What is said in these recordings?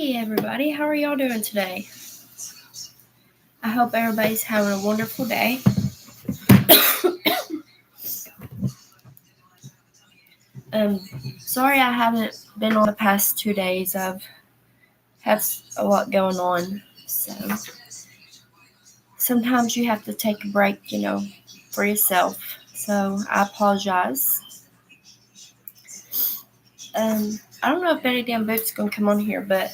Hey everybody, how are y'all doing today? I hope everybody's having a wonderful day. Sorry I haven't been on the past 2 days. I've had a lot going on, so sometimes you have to take a break, for yourself. So I apologize. I don't know if Betty Damn Boot's gonna come on here, but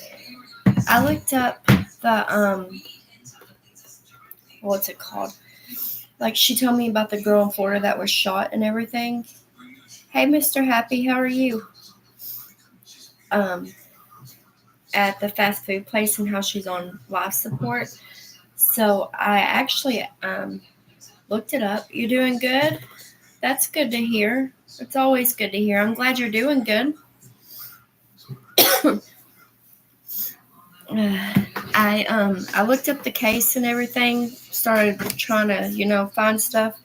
I looked up the what's it called? Like she told me about the girl in Florida that was shot and everything. Hey, Mr. Happy, how are you? At the fast food place and how she's on life support. So I actually looked it up. You're doing good? That's good to hear. It's always good to hear. I'm glad you're doing good. I looked up the case and everything, started trying to, find stuff.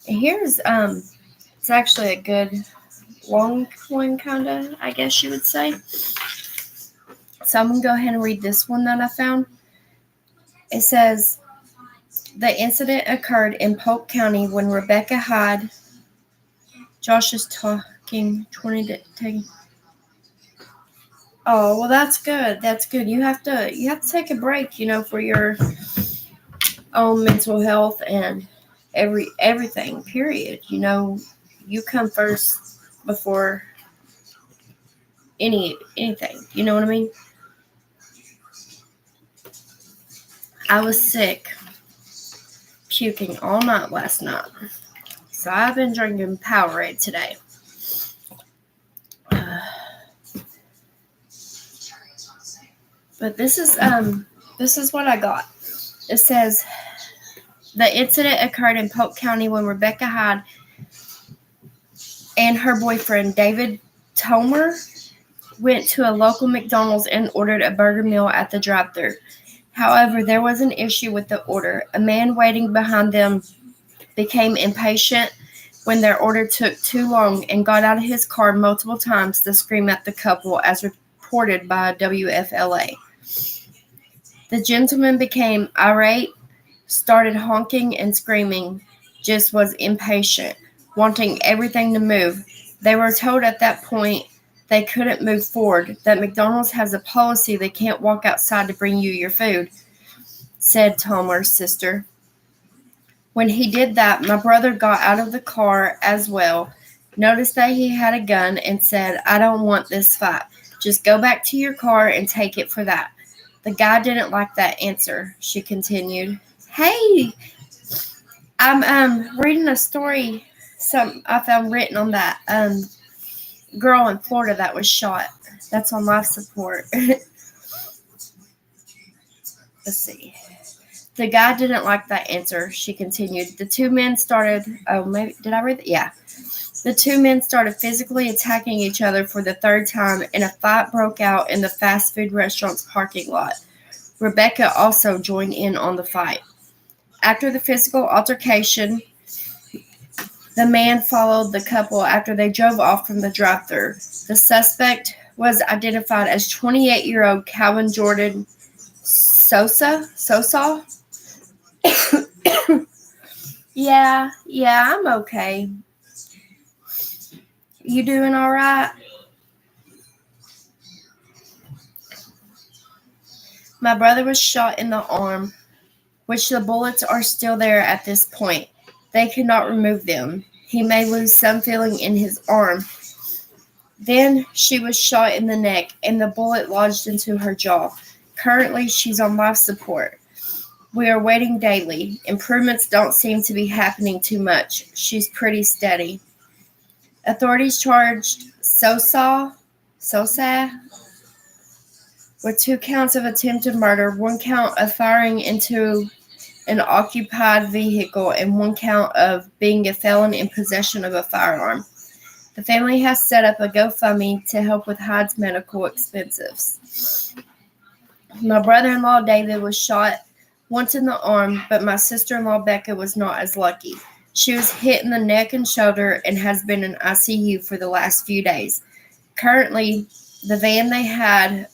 And here's it's actually a good long one, kinda, I guess you would say. So I'm gonna go ahead and read this one that I found. It says the incident occurred in Polk County when Rebecca Hyde. Josh is talking 20 to take. Oh, well, that's good. That's good. You have to take a break, for your own mental health and everything. Period. You come first before anything. You know what I mean? I was sick, puking all night last night, so I've been drinking Powerade today. But this is what I got. It says the incident occurred in Polk County when Rebecca Hyde and her boyfriend David Tomer went to a local McDonald's and ordered a burger meal at the drive-thru. However, there was an issue with the order. A man waiting behind them became impatient when their order took too long and got out of his car multiple times to scream at the couple, as reported by WFLA. The gentleman became irate, started honking and screaming, just was impatient, wanting everything to move. They were told at that point they couldn't move forward, that McDonald's has a policy they can't walk outside to bring you your food, said Tomer's sister. When he did that, my brother got out of the car as well, noticed that he had a gun, and said, I don't want this fight. Just go back to your car and take it for that. The guy didn't like that answer, she continued. Hey, I'm reading a story I found written on that girl in Florida that was shot. That's on life support. Let's see. The guy didn't like that answer, she continued. The two men started, did I read that? Yeah. The two men started physically attacking each other for the third time, and a fight broke out in the fast food restaurant's parking lot. Rebecca also joined in on the fight. After the physical altercation, the man followed the couple after they drove off from the drive-thru. The suspect was identified as 28-year-old Calvin Jordan Sosa? Yeah, I'm okay. You doing all right? My brother was shot in the arm, which the bullets are still there at this point. They could not remove them. He may lose some feeling in his arm. Then she was shot in the neck, and the bullet lodged into her jaw. Currently, she's on life support. We are waiting daily. Improvements don't seem to be happening too much. She's pretty steady. Authorities charged Sosa with 2 counts of attempted murder, 1 count of firing into an occupied vehicle, and 1 count of being a felon in possession of a firearm. The family has set up a GoFundMe to help with Hyde's medical expenses. My brother-in-law David was shot once in the arm, but my sister-in-law Becca was not as lucky. She was hit in the neck and shoulder and has been in ICU for the last few days. Currently, the van they had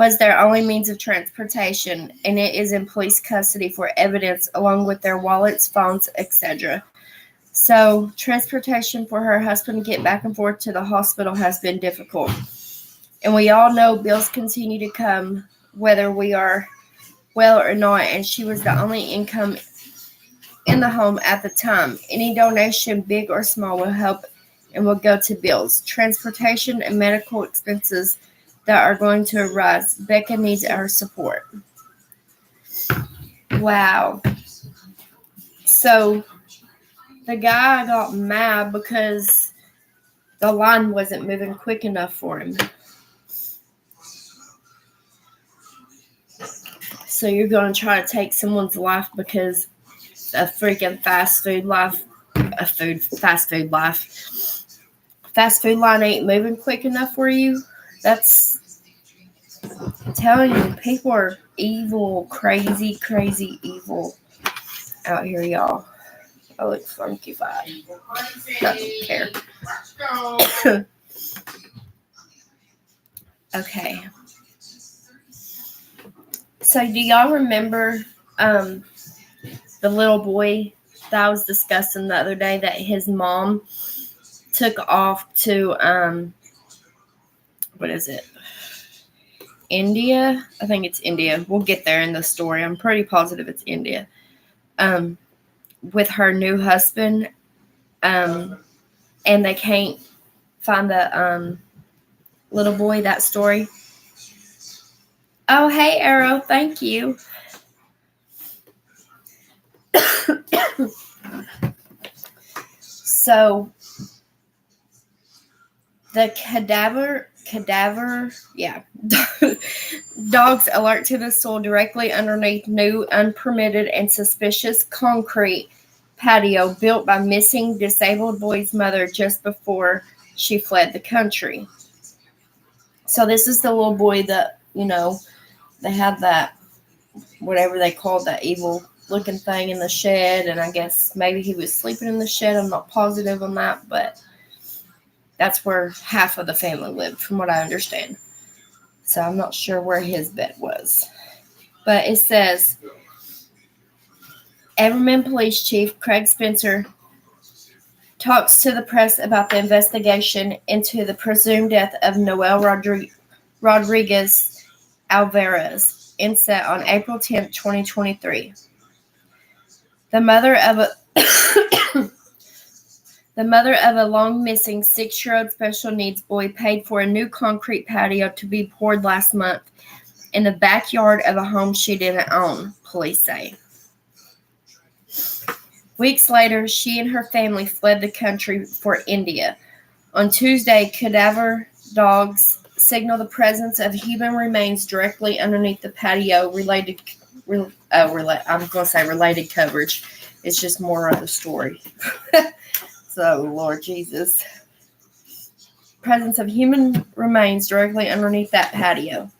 was their only means of transportation, and it is in police custody for evidence along with their wallets, phones, etc. So transportation for her husband to get back and forth to the hospital has been difficult. And we all know bills continue to come whether we are well or not, and she was the only income in the home at the time. Any donation, big or small, will help and will go to bills, transportation, and medical expenses that are going to arise. Becca needs our support. Wow. So the guy got mad because the line wasn't moving quick enough for him. So you're going to try to take someone's life because a freaking fast food line ain't moving quick enough for you? I'm telling you, people are evil, crazy evil out here, y'all. I look funky-fied. I don't care. Okay. So do y'all remember the little boy that I was discussing the other day that his mom took off to, what is it? India? I think it's India. We'll get there in the story. I'm pretty positive it's India. With her new husband, and they can't find the little boy, that story. Oh, hey, Arrow. Thank you. So, the cadaver, dogs alert to the soil directly underneath new, unpermitted, and suspicious concrete patio built by missing disabled boy's mother just before she fled the country. So this is the little boy that, they had that, whatever they called that evil looking thing in the shed, and I guess maybe he was sleeping in the shed. I'm not positive on that, but that's where half of the family lived, from what I understand. So I'm not sure where his bed was. But it says, Everman Police Chief Craig Spencer talks to the press about the investigation into the presumed death of Noel Rodriguez Alvarez, inset on April 10, 2023. The mother of a long-missing 6-year-old special needs boy paid for a new concrete patio to be poured last month in the backyard of a home she didn't own, police say. Weeks later, she and her family fled the country for India. On Tuesday, cadaver dogs signal the presence of human remains directly underneath the patio. Related coverage. It's just more of the story. So, Lord Jesus. Presence of human remains directly underneath that patio.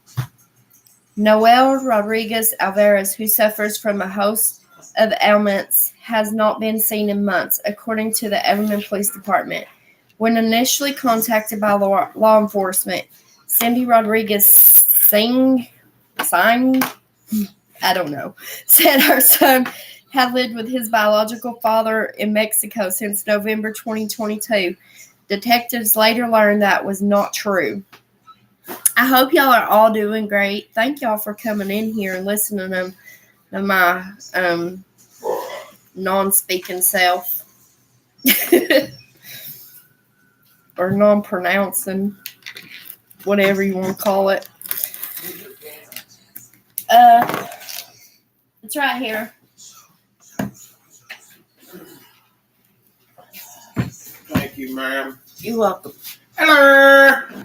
Noel Rodriguez Alvarez, who suffers from a host of ailments, has not been seen in months, according to the Everman Police Department. When initially contacted by law enforcement, Cindy Rodriguez said her son had lived with his biological father in Mexico since November 2022. Detectives later learned that was not true. I hope y'all are all doing great. Thank y'all for coming in here and listening to my non-speaking self. Or non-pronouncing, whatever you want to call it. It's right here. Thank you, ma'am. You're welcome. Hello.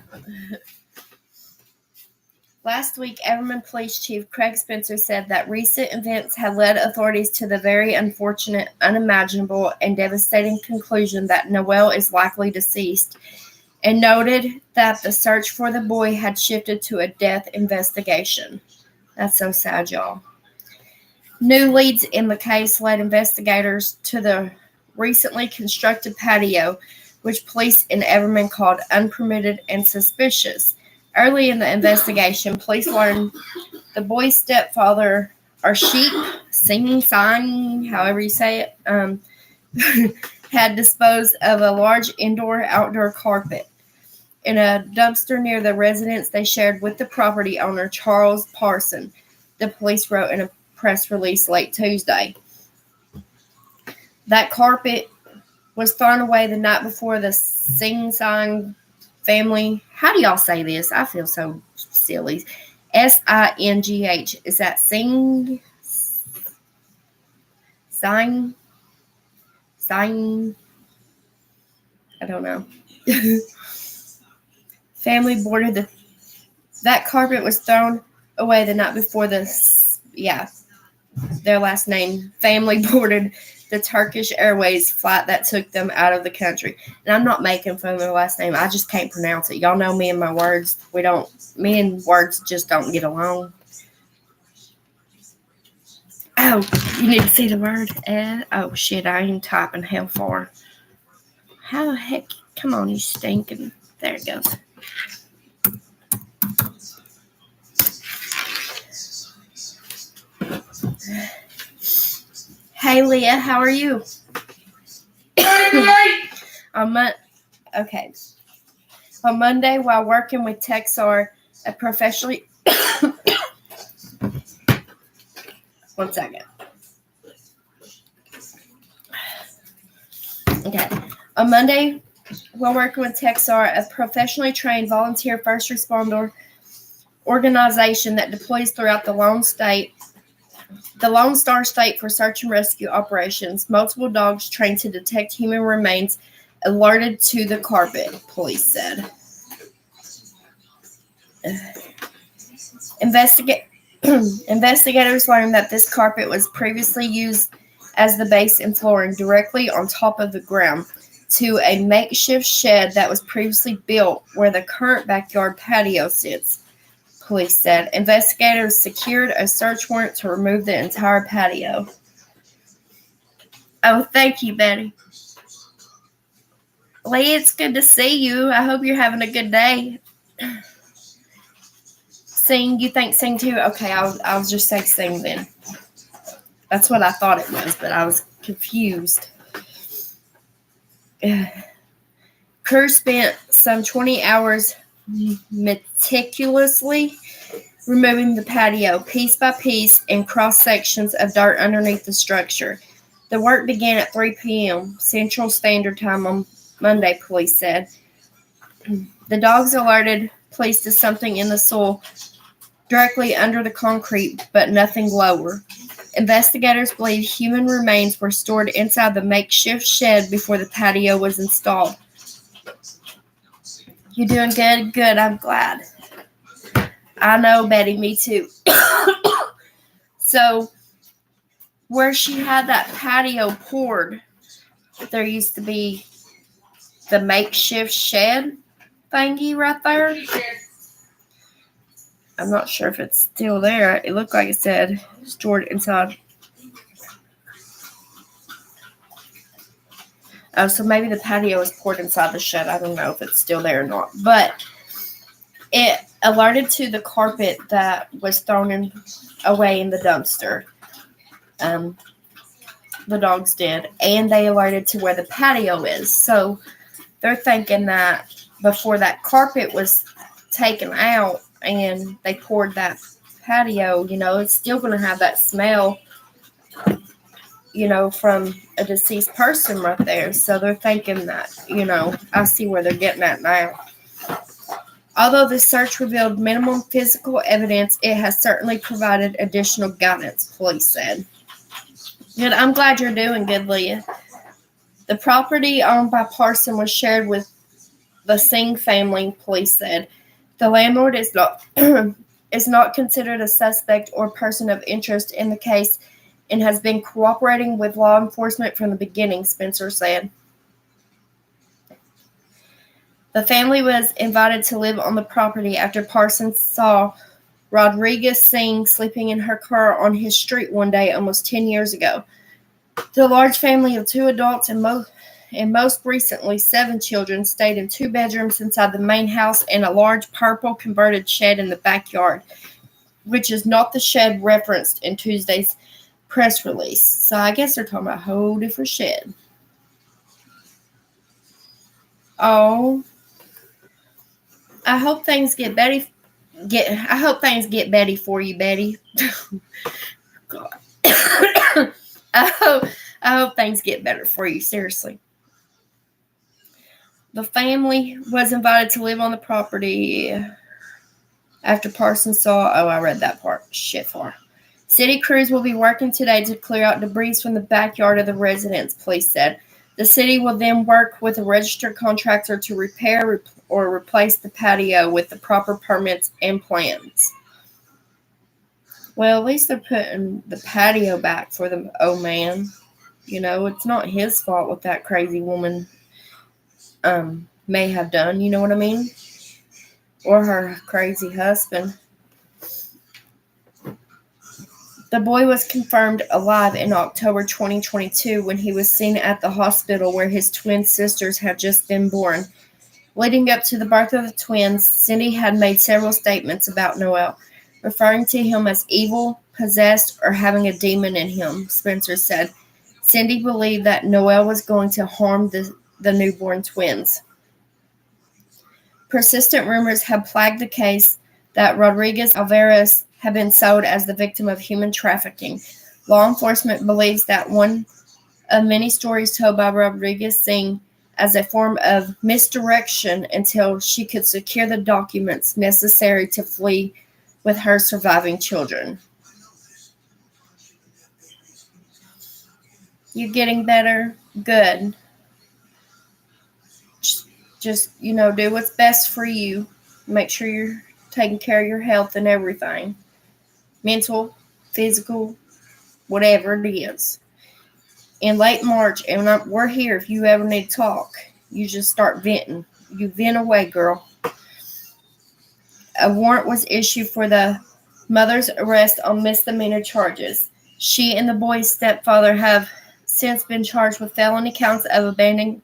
Last week, Everman Police Chief Craig Spencer said that recent events have led authorities to the very unfortunate, unimaginable, and devastating conclusion that Noel is likely deceased, and noted that the search for the boy had shifted to a death investigation. That's so sad, y'all. New leads in the case led investigators to the recently constructed patio, which police in Everman called unpermitted and suspicious. Early in the investigation, police learned the boy's stepfather, or sheep, sign, however you say it, had disposed of a large indoor-outdoor carpet in a dumpster near the residence they shared with the property owner, Charles Parson, the police wrote in a press release late Tuesday. That carpet was thrown away the night before the Sing-Sang family. How do y'all say this? I feel so silly. Singh. Is that Sing? Sign? Sign? I don't know. Family boarded that carpet was thrown away the night before their last name. Family boarded the Turkish Airways flight that took them out of the country. And I'm not making fun of their last name. I just can't pronounce it. Y'all know me and my words. Me and words just don't get along. Oh, you need to see the word. Oh, shit, I ain't typing hell for. How the heck? Come on, you stinking. There it goes. Hey, Leah, how are you? On Monday, while working with Texar, a professionally... One second. Okay. On Monday, while working with Texar, a professionally trained volunteer first responder organization that deploys throughout the Lone Star State for search and rescue operations, multiple dogs trained to detect human remains alerted to the carpet, police said. Investigators learned that this carpet was previously used as the base and flooring directly on top of the ground to a makeshift shed that was previously built where the current backyard patio sits, police said. Investigators secured a search warrant to remove the entire patio. Oh, thank you, Betty. Lee, it's good to see you. I hope you're having a good day. Sing, you think sing too? Okay, I'll just say sing then. That's what I thought it was, but I was confused. Crew spent some 20 hours meticulously removing the patio piece by piece and cross sections of dirt underneath the structure. The work began at 3 p.m. Central Standard Time on Monday, police said. The dogs alerted police to something in the soil directly under the concrete, but nothing lower. Investigators believe human remains were stored inside the makeshift shed before the patio was installed. You doing good? Good, I'm glad. I know, Betty, me too. So, where she had that patio poured, there used to be the makeshift shed thingy right there. I'm not sure if it's still there. It looked like it said stored inside. Oh, so maybe the patio was poured inside the shed. I don't know if it's still there or not. But it alerted to the carpet that was thrown away in the dumpster. The dogs did. And they alerted to where the patio is. So they're thinking that before that carpet was taken out and they poured that patio, it's still going to have that smell, from a deceased person right there. So they're thinking that, I see where they're getting at now. Although the search revealed minimum physical evidence, it has certainly provided additional guidance, police said. Good. I'm glad you're doing good, Leah. The property owned by Parson was shared with the Singh family, police said. The landlord is not considered a suspect or person of interest in the case and has been cooperating with law enforcement from the beginning, Spencer said. The family was invited to live on the property after Parsons saw Rodriguez Singh sleeping in her car on his street one day almost 10 years ago. The large family of 2 adults and and most recently 7 children stayed in 2 bedrooms inside the main house and a large purple converted shed in the backyard, which is not the shed referenced in Tuesday's press release. So I guess they're talking about a whole different shed. Oh, I hope things get Betty. I hope things get Betty for you, Betty. God. I hope things get better for you. Seriously. The family was invited to live on the property after Parsons saw. Oh, I read that part. Shit far. City crews will be working today to clear out debris from the backyard of the residence, police said. The city will then work with a registered contractor to repair or replace the patio with the proper permits and plans. Well, at least they're putting the patio back for the old man. You know, it's not his fault what that crazy woman may have done. You know what I mean? Or her crazy husband. The boy was confirmed alive in October 2022 when he was seen at the hospital where his twin sisters had just been born. Leading up to the birth of the twins, Cindy had made several statements about Noel, referring to him as evil, possessed, or having a demon in him, Spencer said. Cindy believed that Noel was going to harm the newborn twins. Persistent rumors had plagued the case that Rodriguez Alvarez had been sold as the victim of human trafficking. Law enforcement believes that one of many stories told by Rodriguez seen as a form of misdirection until she could secure the documents necessary to flee with her surviving children. You getting better? Good. Just, do what's best for you. Make sure you're taking care of your health and everything. Mental, physical, whatever it is. In late March, and we're here if you ever need to talk. You just start venting. You vent away, girl. A warrant was issued for the mother's arrest on misdemeanor charges. She and the boy's stepfather have since been charged with felony counts of abandoning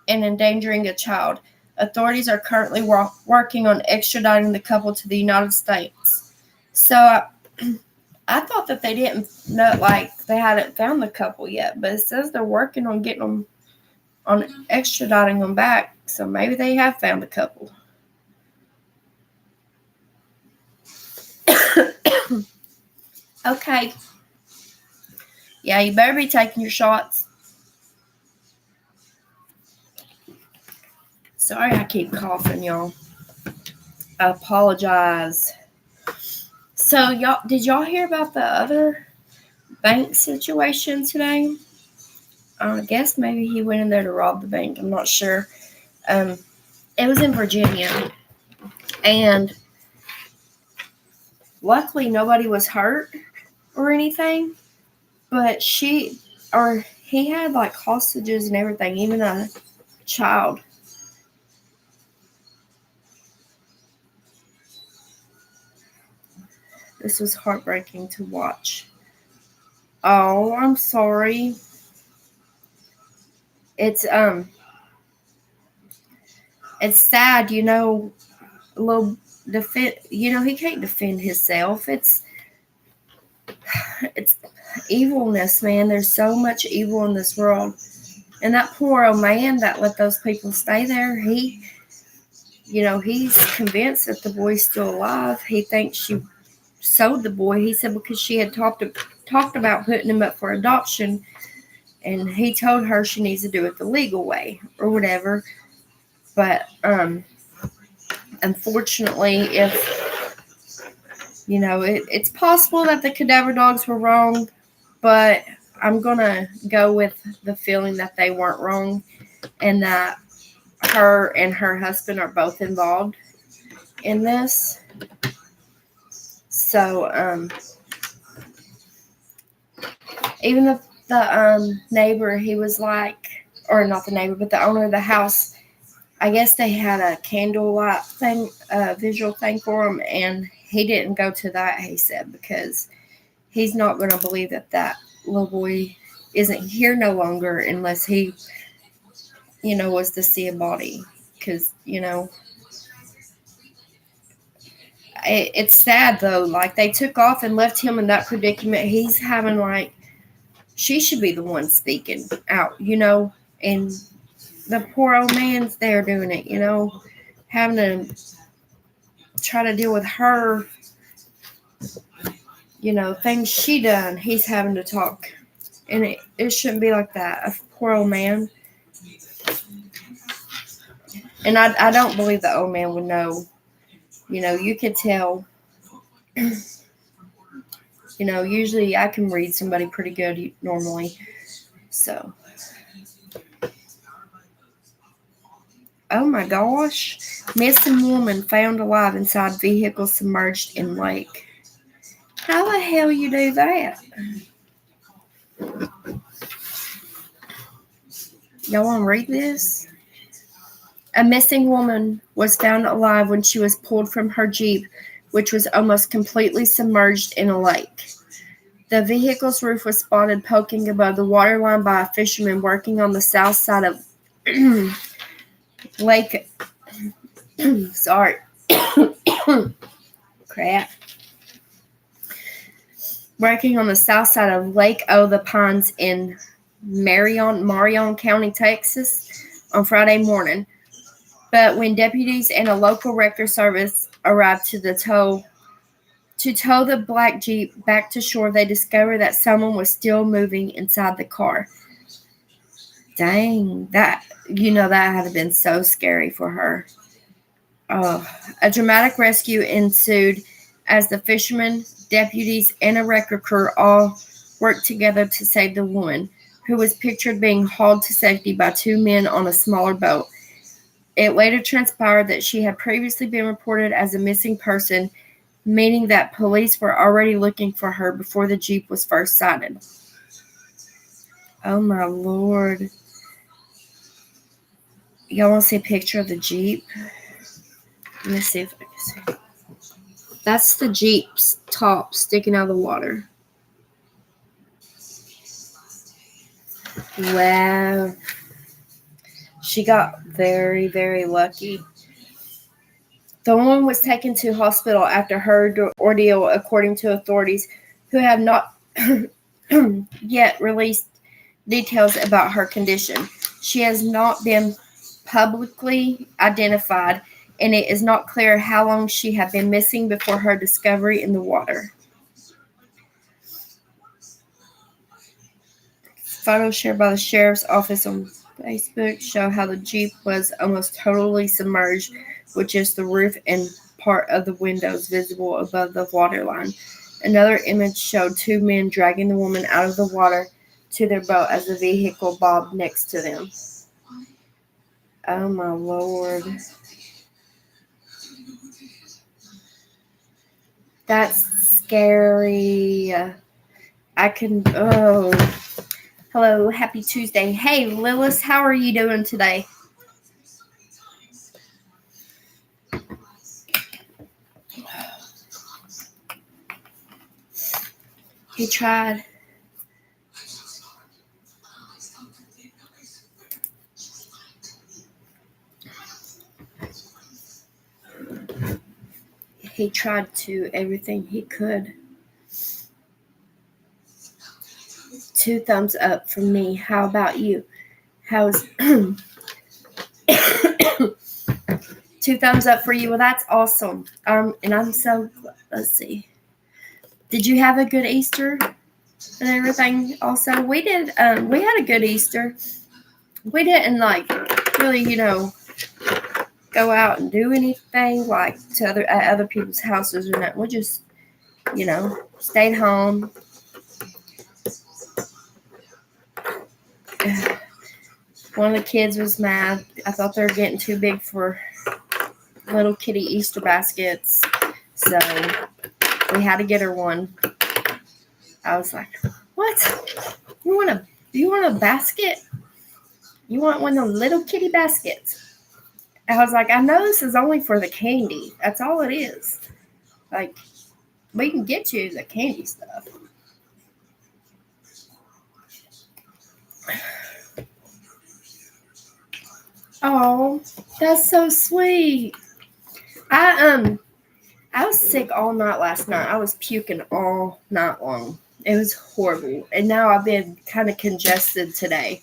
and endangering a child. Authorities are currently working on extraditing the couple to the United States. So I thought that they didn't know, they hadn't found the couple yet, but it says they're working on getting them, on extraditing them back. So maybe they have found the couple. Okay. Yeah, you better be taking your shots. Sorry I keep coughing, y'all. I apologize. So, did y'all hear about the other bank situation today? I guess maybe he went in there to rob the bank. I'm not sure. It was in Virginia. And luckily nobody was hurt or anything. But he had hostages and everything, even a child. This was heartbreaking to watch. Oh, I'm sorry. It's sad, little he can't defend himself. It's evilness, man. There's so much evil in this world. And that poor old man that let those people stay there, he's convinced that the boy's still alive. He thinks she sold the boy. He said because she had talked about putting him up for adoption, and he told her she needs to do it the legal way or whatever. But unfortunately, it's possible that the cadaver dogs were wrong, but I'm gonna go with the feeling that they weren't wrong, and that her and her husband are both involved in this. So, even the neighbor, he was or not the neighbor, but the owner of the house, I guess they had a candlelight thing, visual thing for him, and he didn't go to that, he said, because he's not going to believe that little boy isn't here no longer unless he, was to see a body. Because, it's sad though. Like, they took off and left him in that predicament. He's having, like, she should be the one speaking out, and the poor old man's there doing it, having to try to deal with her, things she done. He's having to talk. And it shouldn't be like that. A poor old man. And I don't believe the old man would know. You could tell. Usually I can read somebody pretty good normally. So. Oh my gosh. Missing woman found alive inside vehicle submerged in lake. How the hell you do that? Y'all want to read this? A missing woman was found alive when she was pulled from her Jeep, which was almost completely submerged in a lake. The vehicle's roof was spotted poking above the waterline by a fisherman working on the south side of Lake. Sorry. Crap. Working on the south side of Lake the Pines in Marion County, Texas, on Friday morning. But when deputies and a local rescue service arrived to tow the black Jeep back to shore, they discovered that someone was still moving inside the car. Dang, that had to have been so scary for her. Oh, a dramatic rescue ensued as the fishermen, deputies, and a wrecker crew all worked together to save the woman, who was pictured being hauled to safety by two men on a smaller boat. It later transpired that she had previously been reported as a missing person, meaning that police were already looking for her before the Jeep was first sighted. Oh my Lord. Y'all want to see a picture of the Jeep? Let me see if I can see. That's the Jeep's top sticking out of the water. Wow. She got very, very lucky. The woman was taken to hospital after her ordeal, according to authorities, who have not yet released details about her condition. She has not been publicly identified, and it is not clear how long she had been missing before her discovery in the water. Photos shared by the sheriff's office on Facebook show how the Jeep was almost totally submerged, with just the roof and part of the windows visible above the waterline. Another image showed two men dragging the woman out of the water to their boat as the vehicle bobbed next to them. Oh my Lord. That's scary. Hello, happy Tuesday. Hey, Lilith, how are you doing today? He tried. He tried to everything he could. 2 thumbs up from me. How about you? How's 2 thumbs up for you? Well, that's awesome. And I'm so, let's see. Did you have a good Easter and everything? Also, we did. We had a good Easter. We didn't really, go out and do anything like at other people's houses or nothing. We just, stayed home. One of the kids was mad. I thought they were getting too big for little kitty Easter baskets, so we had to get her one. I was like, "What? You want a basket? You want one of the little kitty baskets?" I was like, "I know this is only for the candy. That's all it is. Like, we can get you the candy stuff." Oh, that's so sweet. I was sick all night last night. I was puking all night long. It was horrible. And now I've been kind of congested today.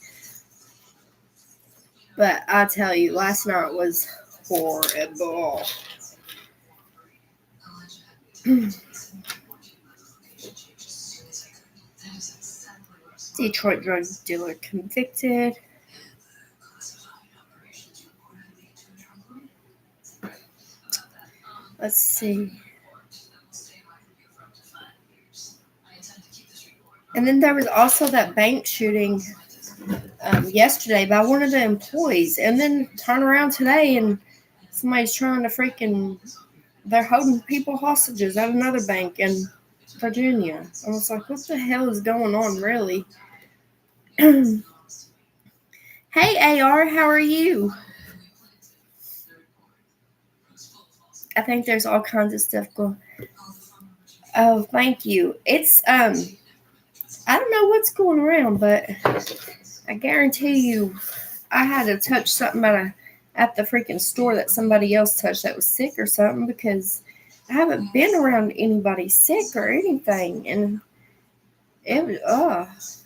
But I tell you, last night was horrible. Detroit drug dealer convicted. Let's see. And then there was also that bank shooting yesterday by one of the employees. And then turn around today and somebody's trying to they're holding people hostages at another bank in Virginia. I was like, what the hell is going on, really? Hey, AR, how are you? I think there's all kinds of stuff going. Oh, thank you. It's I don't know what's going around, but I guarantee you, I had to touch something at the freaking store that somebody else touched that was sick or something, because I haven't been around anybody sick or anything, and it was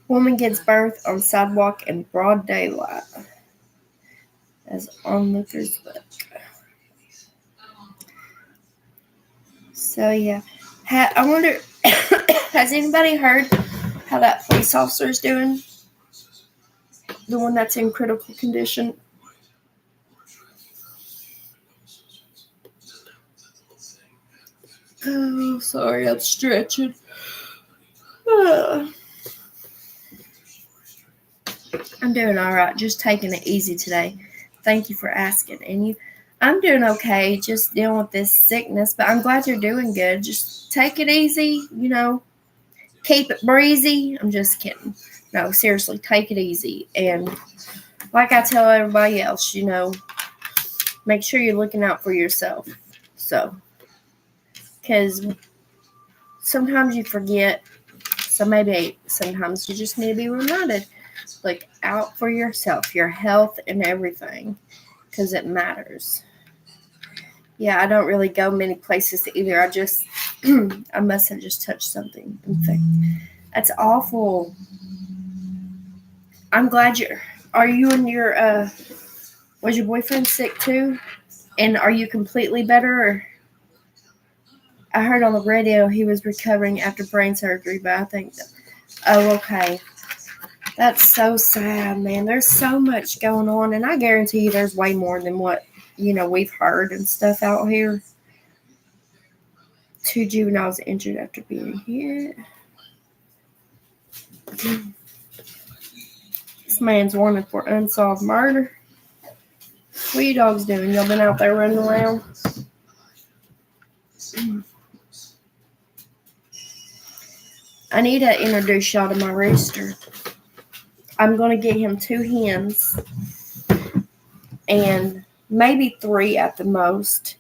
Woman gives birth on sidewalk in broad daylight, as onlookers look. So yeah, I wonder, has anybody heard how that police officer's doing? The one that's in critical condition. Oh, sorry, I'm stretching. I'm doing all right, just taking it easy today. Thank you for asking. And you, I'm doing okay, just dealing with this sickness, but I'm glad you're doing good. Just take it easy, keep it breezy. I'm just kidding. No, seriously, take it easy. And like I tell everybody else, make sure you're looking out for yourself. So, because sometimes you forget, so maybe sometimes you just need to be reminded. Look out for yourself, your health, and everything, because it matters. Yeah, I don't really go many places either. I just, I must have just touched something. In fact, that's awful. I'm glad are you and was your boyfriend sick too? And are you completely better? Or, I heard on the radio he was recovering after brain surgery, but I think, oh, okay. That's so sad, man. There's so much going on, and I guarantee you there's way more than what, we've heard and stuff out here. 2 juveniles injured after being hit. This man's wanted for unsolved murder. What are you dogs doing? Y'all been out there running around? I need to introduce y'all to my rooster. I'm going to get him 2 hens and maybe 3 at the most.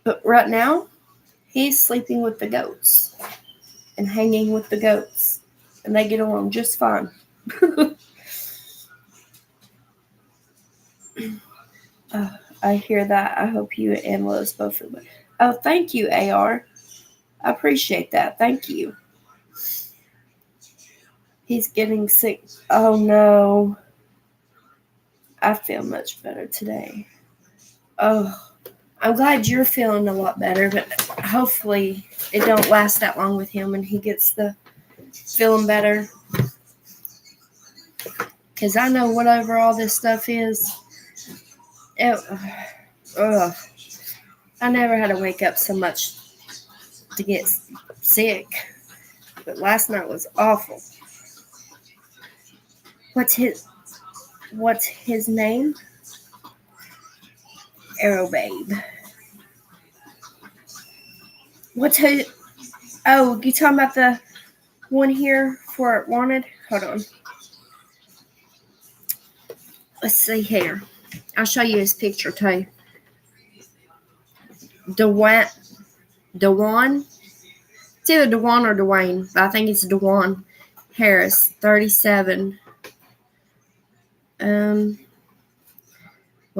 But right now, he's sleeping with the goats and hanging with the goats. And they get along just fine. I hear that. I hope you and Lois both feel better. Oh, thank you, AR. I appreciate that. Thank you. He's getting sick. Oh, no. I feel much better today. Oh, I'm glad you're feeling a lot better, but hopefully it don't last that long with him and he gets the feeling better. Because I know whatever all this stuff is, I never had to wake up so much to get sick. But last night was awful. What's his name? Arrow Babe. Oh, you talking about the one here for wanted? Hold on. Let's see here. I'll show you his picture too. Doin. It's either Dewan or Dwayne, but I think it's Dewan Harris, 37. Well,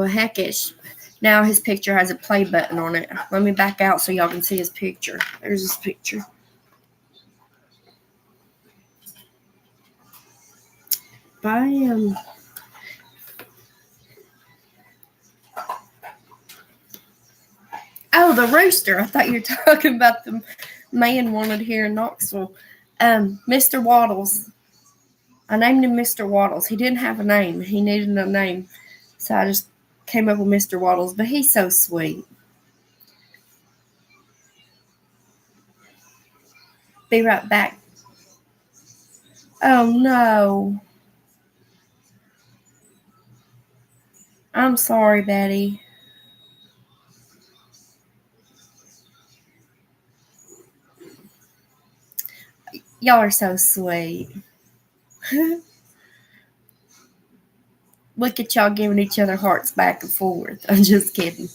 heckish. Now his picture has a play button on it. Let me back out so y'all can see his picture. There's his picture. Oh, the rooster. I thought you were talking about the man wanted here in Knoxville. Mr. Waddles. I named him Mr. Waddles. He didn't have a name. He needed a name. So I just came up with Mr. Waddles. But he's so sweet. Be right back. Oh, no. I'm sorry, Betty. Y'all are so sweet. Look at y'all giving each other hearts back and forth. I'm just kidding.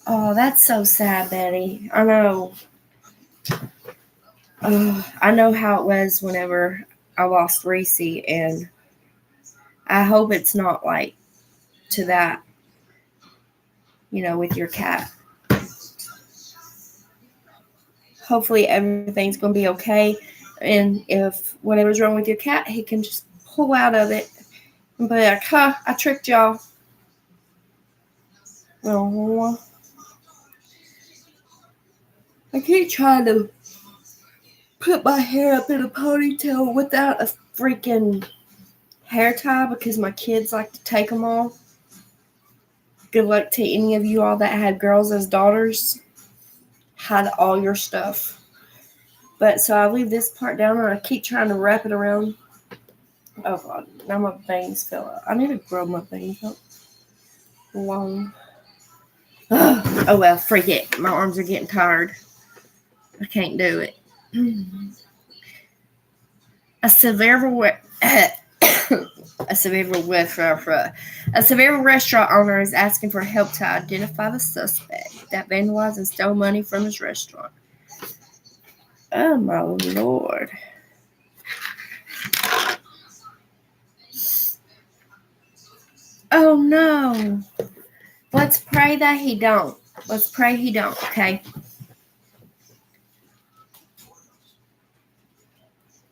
Oh, that's so sad, Betty. I know. I know how it was whenever I lost Reese, and I hope it's not like to that, with your cat. Hopefully everything's going to be okay, and if whatever's wrong with your cat, he can just pull out of it and be like, I tricked y'all. Oh, I keep trying to put my hair up in a ponytail without a freaking hair tie because my kids like to take them off. Good luck to any of you all that had girls as daughters. Hide all your stuff. But so I leave this part down and I keep trying to wrap it around. Oh God, now my bangs fell out. I need to grow my bangs up long. Oh well, freak it. My arms are getting tired. I can't do it. A severe restaurant owner is asking for help to identify the suspect that vandalized and stole money from his restaurant. Oh my Lord. Oh no. Let's pray that he don't. Let's pray he don't, okay?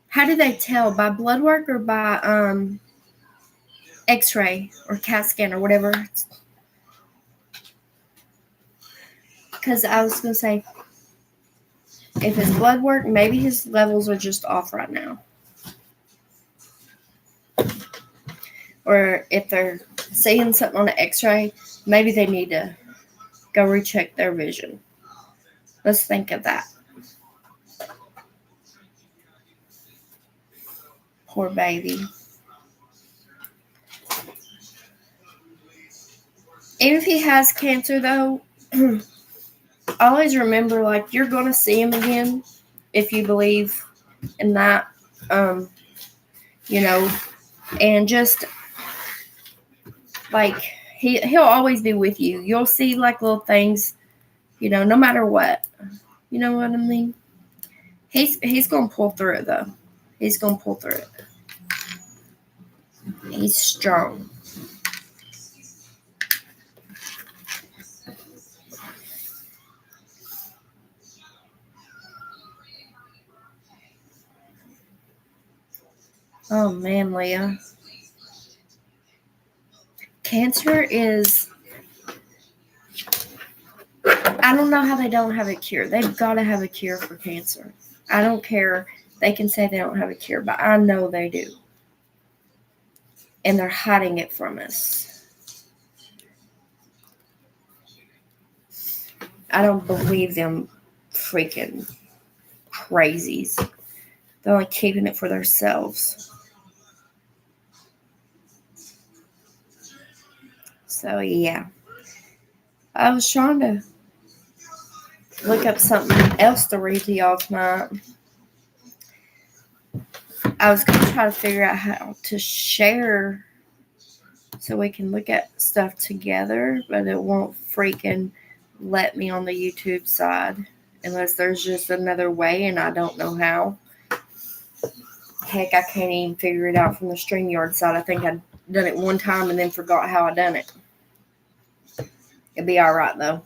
How do they tell? By blood work or by X-ray or CAT scan or whatever? Because I was going to say, if it's blood work, maybe his levels are just off right now. Or if they're seeing something on an X-ray, maybe they need to go recheck their vision. Let's think of that. Poor baby. Even if he has cancer, though, always remember, like, you're going to see him again if you believe in that, and just, like, he'll always be with you. You'll see, like, little things, no matter what. You know what I mean? He's going to pull through it, though. He's going to pull through it. He's strong. Oh, man, Leah. Cancer is... I don't know how they don't have a cure. They've got to have a cure for cancer. I don't care. They can say they don't have a cure, but I know they do. And they're hiding it from us. I don't believe them freaking crazies. They're only keeping it for themselves. So, yeah. I was trying to look up something else to read to y'all tonight. I was going to try to figure out how to share so we can look at stuff together, but it won't freaking let me on the YouTube side. unless there's just another way and I don't know how. Heck, I can't even figure it out from the StreamYard side. I think I'd done it one time and then forgot how I done it. It'll be alright though.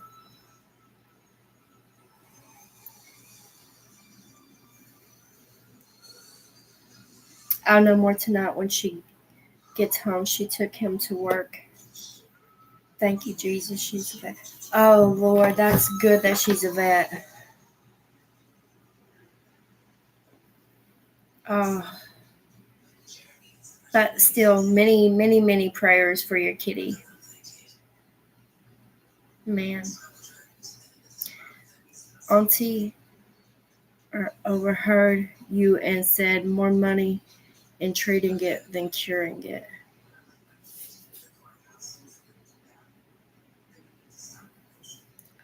I'll know more tonight when she gets home. She took him to work. Thank you, Jesus. She's a vet. Oh, Lord, that's good that she's a vet. Oh, but still, many, many, many prayers for your kitty. Man. Auntie overheard you and said more money in treating it than curing it.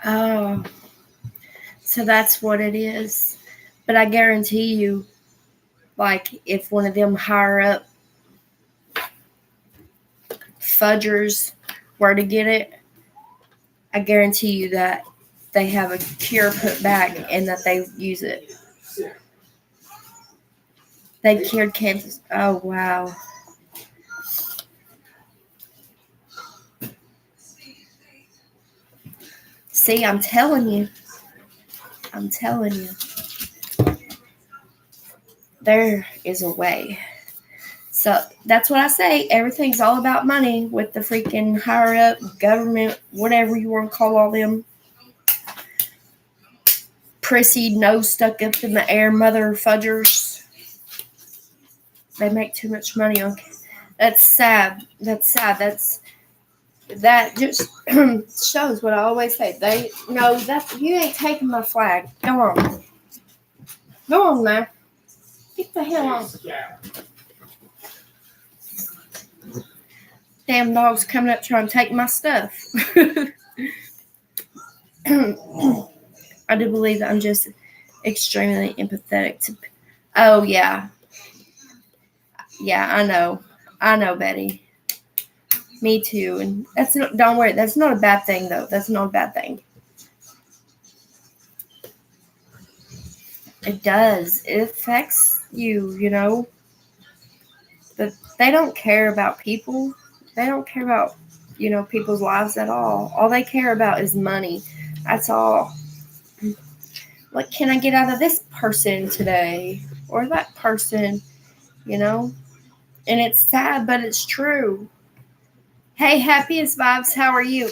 Oh, so that's what it is. But I guarantee you, like, if one of them higher up fudgers were to get it, I guarantee you that they have a cure put back and that they use it. They cured cancer. Oh, wow. See, I'm telling you. There is a way. So that's what I say. Everything's all about money with the freaking higher up government, whatever you want to call all them prissy nose stuck up in the air mother fudgers. They make too much money on. That's sad. That just shows what I always say. They know that you ain't taking my flag. Go on now. Get the hell on. Damn dog's coming up trying to take my stuff. I do believe that I'm just extremely empathetic to. Oh yeah, I know, Betty. Me too, and that's not. Don't worry, that's not a bad thing though. That's not a bad thing. It does. It affects you, you know. But they don't care about people. They don't care about, people's lives at all. All they care about is money. That's all. What can I get out of this person today? Or that person, And it's sad, but it's true. Hey, happiest vibes, how are you?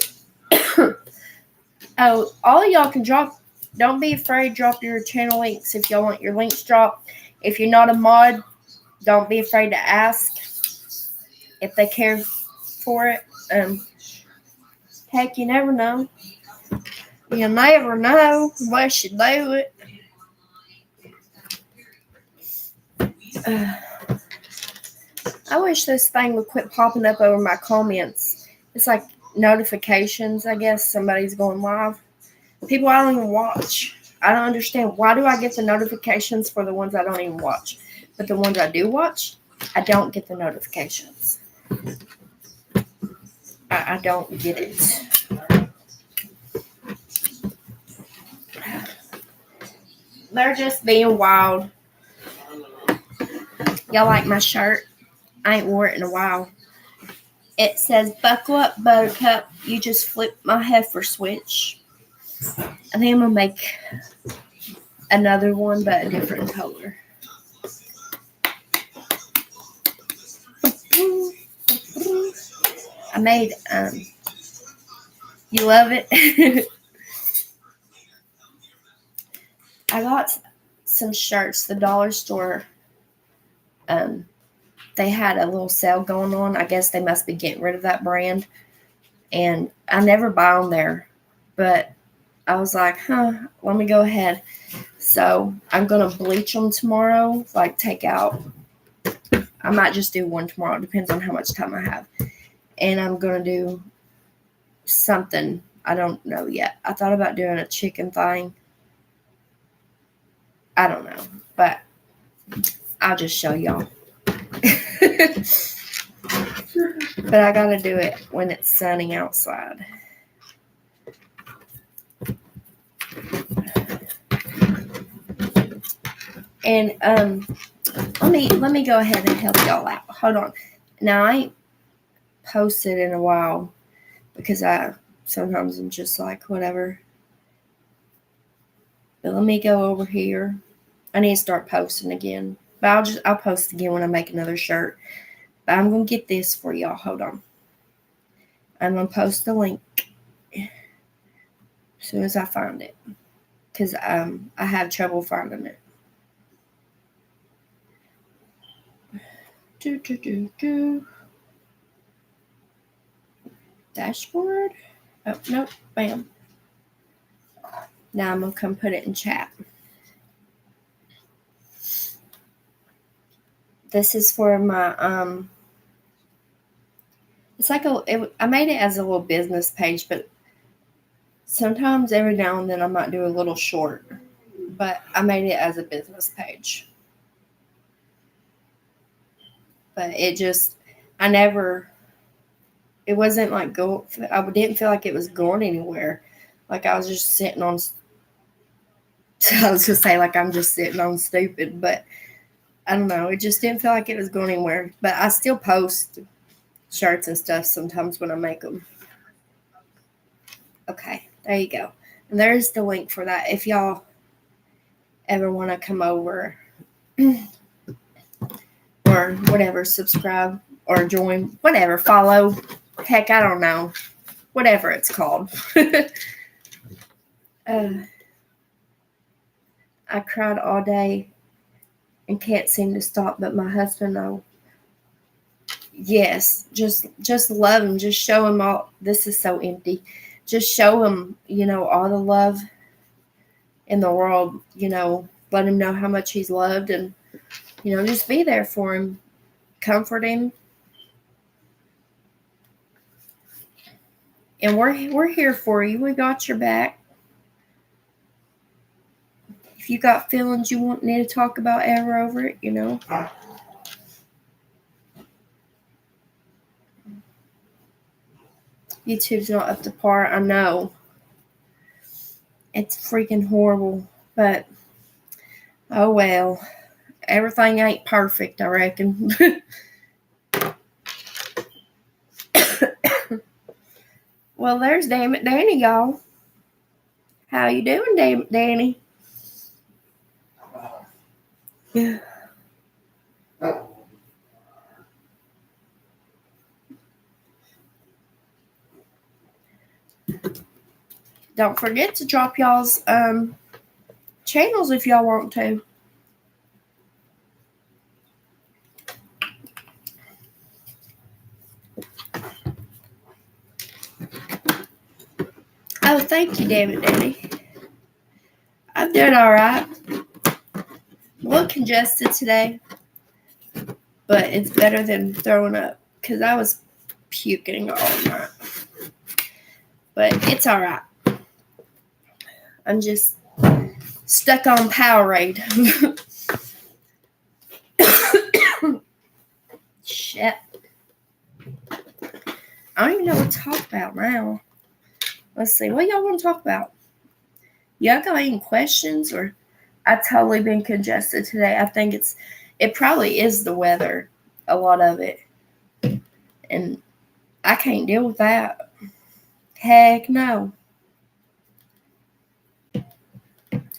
Oh, all y'all can drop. Don't be afraid. Drop your channel links if y'all want your links dropped. If you're not a mod, don't be afraid to ask if they care for it. Heck, you never know. You never know unless you do it. I wish this thing would quit popping up over my comments. It's like notifications, I guess. Somebody's going live. People I don't even watch. I don't understand. Why do I get the notifications for the ones I don't even watch? But the ones I do watch, I don't get the notifications. I don't get it. They're just being wild. Y'all like my shirt? I ain't wore it in a while. It says, "Buckle up, Buttercup. You just flipped my heifer switch." I think I'm going to make another one, but a different color. I made, you love it? I got some shirts, the dollar store. They had a little sale going on. I guess they must be getting rid of that brand. And I never buy on there. But I was like, let me go ahead. So I'm going to bleach them tomorrow. Like take out. I might just do one tomorrow. It depends on how much time I have. And I'm going to do something. I don't know yet. I thought about doing a chicken thing. I don't know. But I'll just show y'all. But I gotta do it when it's sunny outside. And let me go ahead and help y'all out. Hold on. Now I ain't posted in a while because I sometimes I'm just like whatever. But let me go over here. I need to start posting again. But I'll post again when I make another shirt. But I'm gonna get this for y'all. Hold on. I'm gonna post the link as soon as I find it. Because I have trouble finding it. Dashboard. Oh nope. Bam. Now I'm gonna come put it in chat. This is for my it's like I made it as a little business page, but sometimes every now and then I might do a little short, but I made it as a business page. But it wasn't like I didn't feel like it was going anywhere. Like I was just sitting on, I was gonna say like I'm just sitting on stupid, but I don't know. It just didn't feel like it was going anywhere. But I still post shirts and stuff sometimes when I make them. Okay, there you go. And there's the link for that if y'all ever want to come over or whatever, subscribe or join, whatever, follow. Heck, I don't know. Whatever it's called. I cried all day and can't seem to stop, but my husband, no. Yes, just love him. Just show him all. This is so empty. Just show him, all the love in the world. Let him know how much he's loved, and just be there for him, comfort him, and we're here for you. We got your back. If you got feelings you want me to talk about ever over it, YouTube's not up to par. I know. It's freaking horrible. But, oh well. Everything ain't perfect, I reckon. Well, there's Damn It Danny, y'all. How you doing, Damn It Danny? Yeah. Don't forget to drop y'all's channels if y'all want to. Oh, thank you, Damn It Danny. I'm doing all right. A little congested today, but it's better than throwing up because I was puking all night. But it's all right. I'm just stuck on Powerade. Shit. I don't even know what to talk about now. Let's see. What y'all want to talk about? Y'all got any questions? Or I've totally been congested today. I think it probably is the weather. A lot of it. And I can't deal with that. Heck no.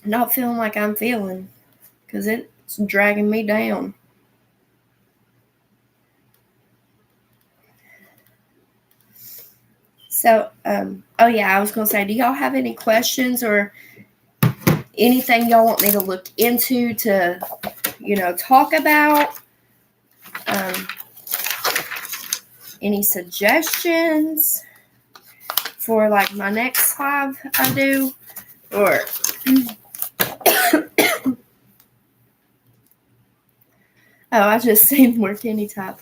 Not feeling like I'm feeling. Because it's dragging me down. So, oh yeah, I was going to say, do y'all have any questions or anything y'all want me to look into to, talk about? Any suggestions for like my next live I do? Or oh, I just seen more Kenny type.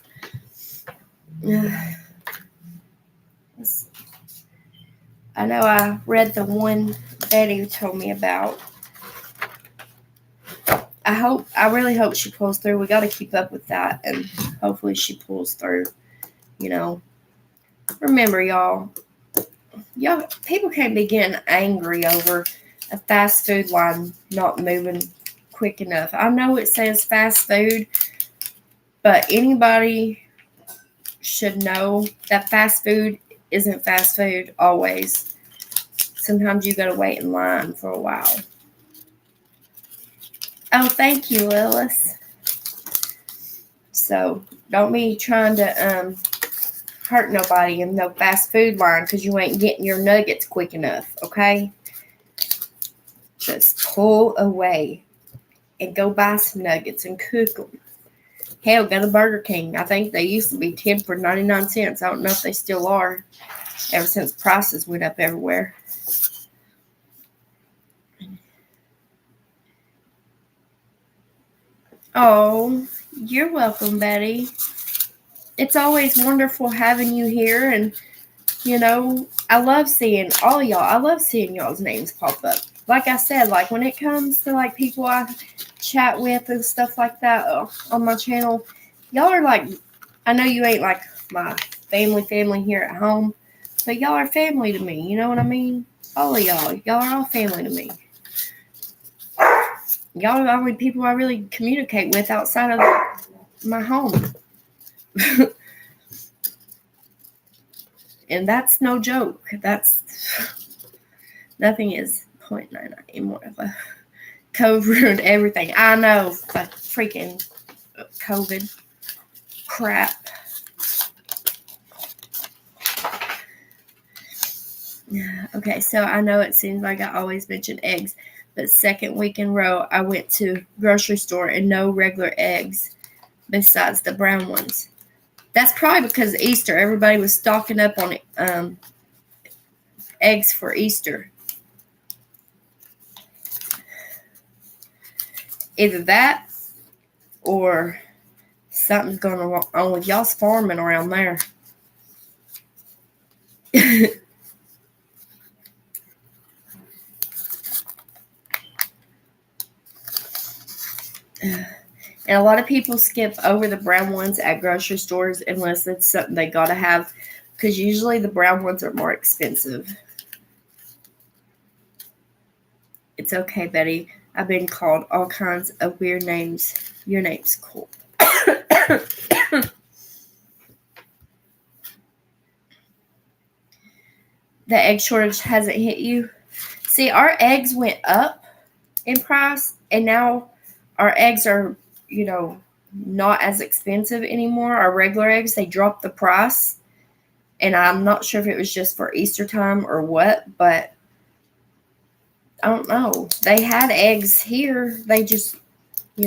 I know I read the one Betty told me about. I really hope she pulls through. We got to keep up with that, and hopefully she pulls through. Remember, y'all, people can't be getting angry over a fast food line not moving quick enough. I know it says fast food, but anybody should know that fast food isn't fast food always. Sometimes you gotta wait in line for a while. Oh, thank you, Lilith. So don't be trying to hurt nobody in no fast food line because you ain't getting your nuggets quick enough, okay? Just pull away and go buy some nuggets and cook them. Hell, go to Burger King. I think they used to be 10 for 99 cents. I don't know if they still are, ever since prices went up everywhere. Oh, you're welcome, Betty. It's always wonderful having you here, and you know, I love seeing all of y'all. I love seeing y'all's names pop up. Like I said, like when it comes to like people I chat with and stuff like that on my channel, y'all are like, I know you ain't like my family here at home, but y'all are family to me. You know what I mean? All of y'all are all family to me. Y'all are the only people I really communicate with outside of my home. And that's no joke. That's nothing is 0.99 anymore. COVID ruined everything. I know, but freaking COVID crap. Okay, so I know it seems like I always mention eggs, but second week in a row, I went to grocery store and no regular eggs besides the brown ones. That's probably because Easter. Everybody was stocking up on eggs for Easter. Either that or something's going on with y'all's farming around there. And a lot of people skip over the brown ones at grocery stores unless it's something they gotta have, because usually the brown ones are more expensive. It's okay, Betty. I've been called all kinds of weird names. Your name's cool. The egg shortage hasn't hit you? See, our eggs went up in price, and now our eggs are, not as expensive anymore. Our regular eggs, they dropped the price. And I'm not sure if it was just for Easter time or what, but I don't know. They had eggs here. They just, we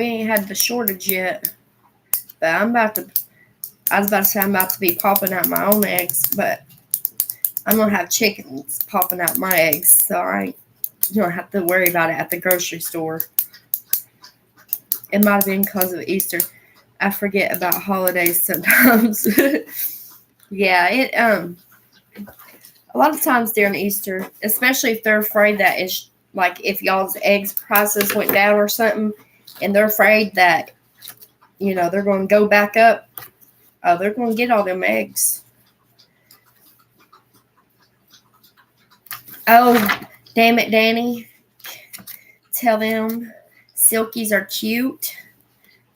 ain't had the shortage yet. But I was about to say I'm about to be popping out my own eggs, but I'm going to have chickens popping out my eggs, so I don't have to worry about it at the grocery store. It might have been because of Easter. I forget about holidays sometimes. Yeah, a lot of times during Easter, especially if they're afraid that it's like if y'all's eggs prices went down or something, and they're afraid that, they're going to go back up, they're going to get all them eggs. Oh, damn it, Danny. Tell them silkies are cute,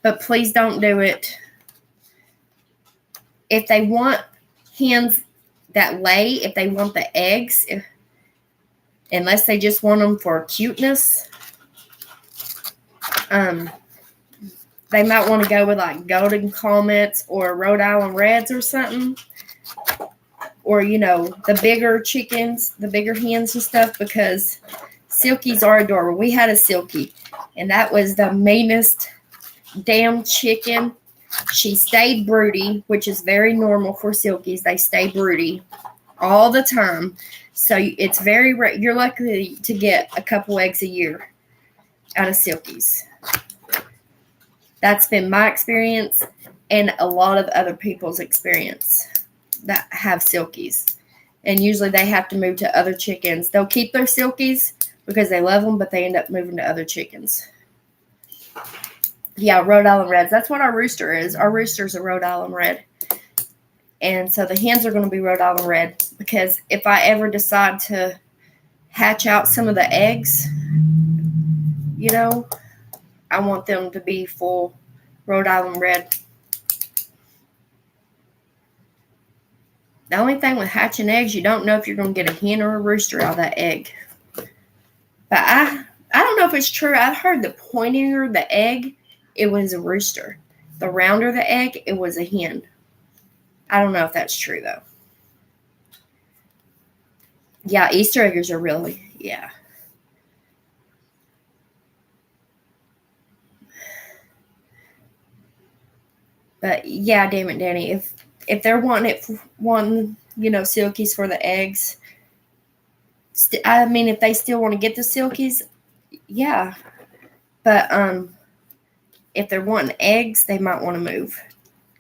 but please don't do it. If they want hens that lay, if they want the eggs, unless they just want them for cuteness, they might want to go with like Golden Comets or Rhode Island Reds or something. Or, the bigger chickens, the bigger hens and stuff, because silkies are adorable. We had a silkie, and that was the meanest damn chicken. She stayed broody, which is very normal for silkies. They stay broody all the time. So it's very you're likely to get a couple eggs a year out of silkies. That's been my experience and a lot of other people's experience that have silkies. And usually they have to move to other chickens. They'll keep their silkies because they love them, but they end up moving to other chickens. Yeah, Rhode Island Reds. That's what our rooster is. Our rooster's a Rhode Island Red. And so the hens are going to be Rhode Island Red, because if I ever decide to hatch out some of the eggs, you know. I want them to be full Rhode Island red. The only thing with hatching eggs, you don't know if you're going to get a hen or a rooster out of that egg. But I don't know if it's true. I've heard the pointier the egg, it was a rooster. The rounder the egg, it was a hen. I don't know if that's true, though. Yeah, Easter eggs are really, yeah. But yeah, damn it, Danny. If they're wanting silkies for the eggs, I mean, if they still want to get the silkies, yeah. But if they're wanting eggs, they might want to move,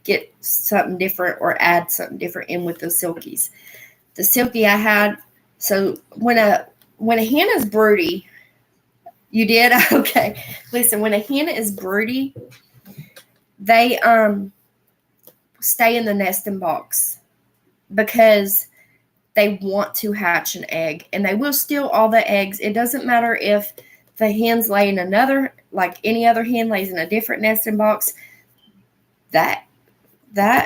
get something different, or add something different in with the silkies. The silky I had. So when a hen is broody, you did okay. Listen, when a hen is broody, they stay in the nesting box because they want to hatch an egg, and they will steal all the eggs. It doesn't matter if the hen's laying another, like any other hen lays in a different nesting box. That